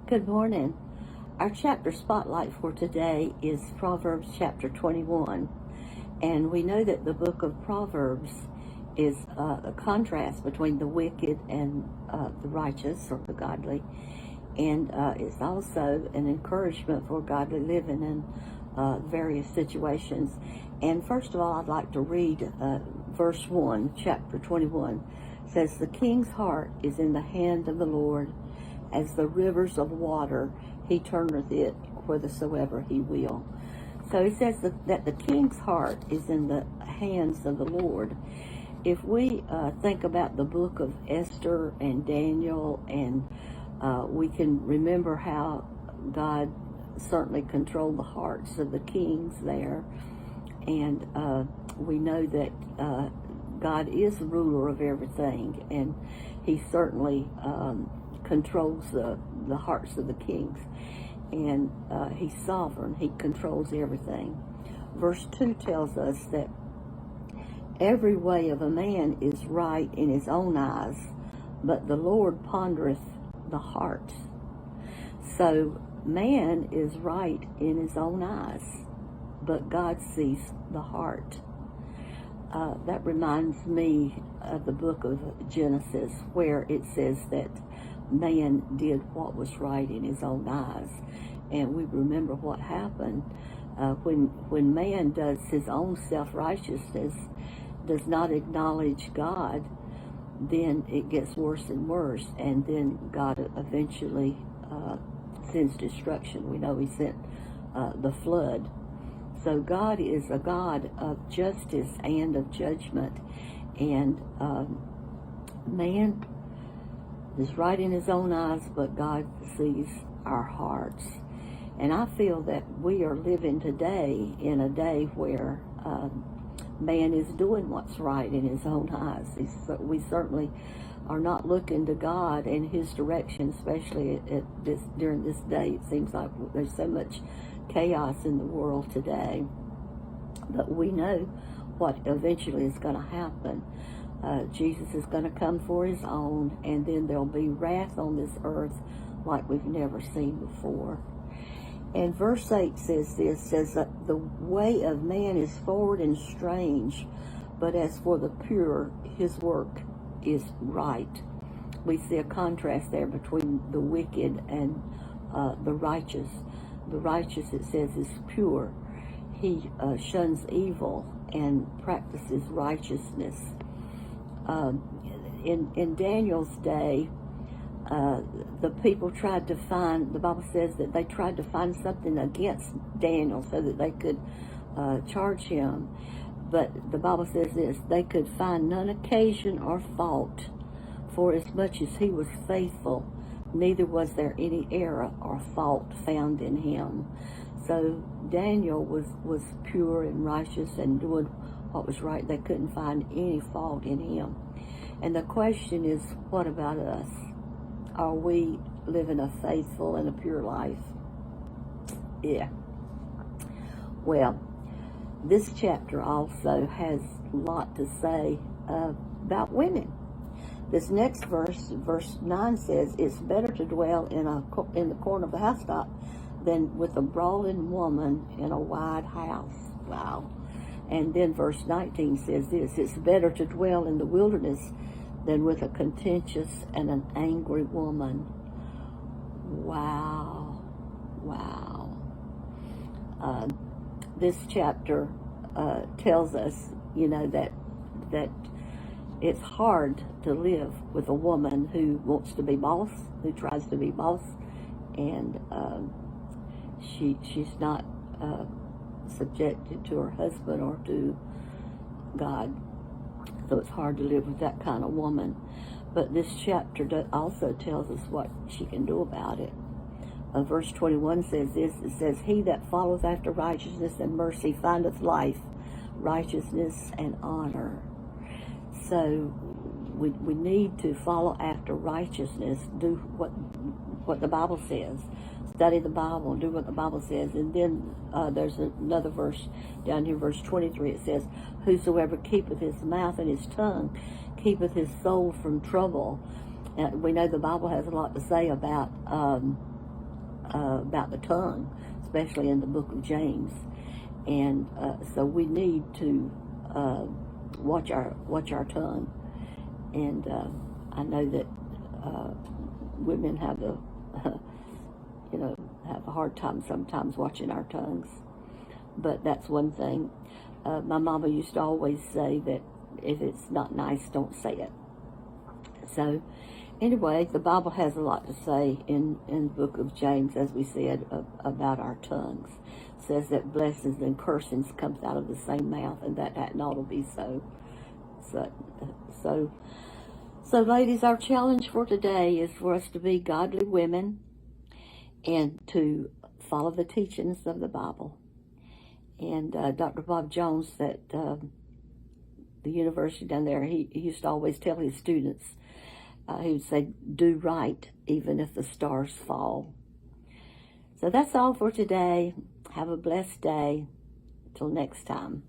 Good morning. Our chapter spotlight for today is Proverbs chapter 21. And we know that the book of Proverbs is a contrast between the wicked and the righteous or the godly. And it's also an encouragement for godly living in various situations. And first of all, I'd like to read verse 1, chapter 21. It says, "The king's heart is in the hand of the Lord, as the rivers of water, he turneth it whithersoever he will." So he says that the king's heart is in the hands of the Lord. If we think about the book of Esther and Daniel, and we can remember how God certainly controlled the hearts of the kings there, and we know that God is the ruler of everything, and he certainly controls the hearts of the kings, and he's sovereign. He controls everything. Verse 2 tells us that every way of a man is right in his own eyes, but the Lord pondereth the heart. So man is right in his own eyes, but God sees the heart. That reminds me of the book of Genesis, where it says that man did what was right in his own eyes. And we remember what happened when man does his own self-righteousness, does not acknowledge God, then it gets worse and worse, and then God eventually sends destruction. We know he sent the flood. So God is a God of justice and of judgment, and man is right in his own eyes, but God sees our hearts. And I feel that we are living today in a day where man is doing what's right in his own eyes. We certainly are not looking to God and his direction, especially during this day. It seems like there's so much chaos in the world today. But we know what eventually is going to happen. Jesus is going to come for his own, and then there'll be wrath on this earth like we've never seen before. And verse 8 says that the way of man is forward and strange, but as for the pure, his work is right. We see a contrast there between the wicked and the righteous. The righteous, it says, is pure. He shuns evil and practices righteousness. In Daniel's day, the people tried to find, the Bible says that they tried to find something against Daniel so that they could charge him. But the Bible says this: they could find none occasion or fault, for as much as he was faithful, neither was there any error or fault found in him. So Daniel was pure and righteous and doing what was right. They couldn't find any fault in him. And the question is, what about us? Are we living a faithful and a pure life? Yeah. Well, this chapter also has a lot to say about women. This next verse, verse 9 says, "It's better to dwell in the corner of the housetop than with a brawling woman in a wide house." Wow. And then verse 19 says this: "It's better to dwell in the wilderness than with a contentious and an angry woman." Wow. Wow. This chapter tells us, that it's hard to live with a woman who wants to be boss, who tries to be boss, and she's not subjected to her husband or to God. So it's hard to live with that kind of woman. But this chapter also tells us what she can do about it. Verse 21 says this: it says, "He that followeth after righteousness and mercy findeth life, righteousness, and honor." So we need to follow after righteousness, do what the Bible says, study the Bible, and do what the Bible says. And then there's another verse down here, verse 23. It says, "Whosoever keepeth his mouth and his tongue keepeth his soul from trouble." And we know the Bible has a lot to say about about the tongue, especially in the book of James. And so we need to watch our tongue. And I know that women have have a hard time sometimes watching our tongues. But that's one thing. My mama used to always say that if it's not nice, don't say it. So anyway, the Bible has a lot to say in the book of James, as we said, about our tongues. It says that blessings and cursings comes out of the same mouth, and that ought to be so. So ladies, our challenge for today is for us to be godly women and to follow the teachings of the Bible. And Dr. Bob Jones at the university down there, he used to always tell his students, he would say, do right even if the stars fall. So that's all for today. Have a blessed day. Till next time.